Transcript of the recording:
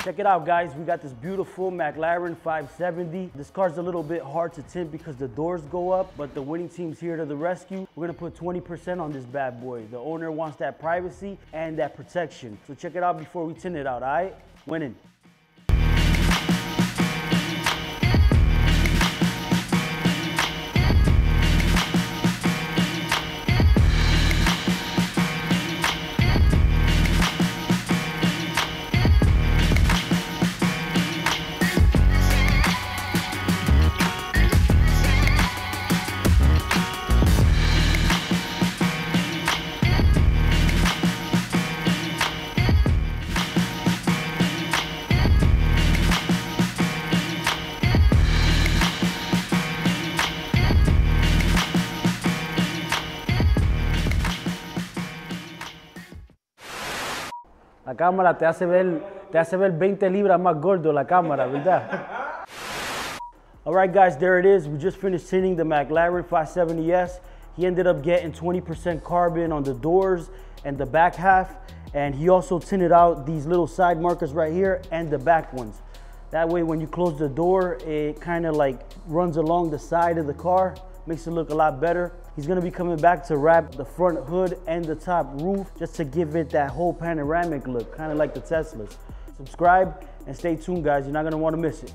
Check it out, guys. We got this beautiful McLaren 570. This car's a little bit hard to tint because the doors go up, but the winning team's here to the rescue. We're gonna put 20% on this bad boy. The owner wants that privacy and that protection. So check it out before we tint it out, all right? Winning. La cámara te hace ver 20 libras más gordo la cámara, ¿verdad? All right, guys, there it is. We just finished tinting the McLaren 570S. He ended up getting 20% carbon on the doors and the back half. And he also tinted out these little side markers right here and the back ones. That way, when you close the door, it kind of like runs along the side of the car, makes it look a lot better. He's gonna be coming back to wrap the front hood and the top roof just to give it that whole panoramic look, kind of like the Teslas. Subscribe and stay tuned, guys. You're not gonna wanna miss it.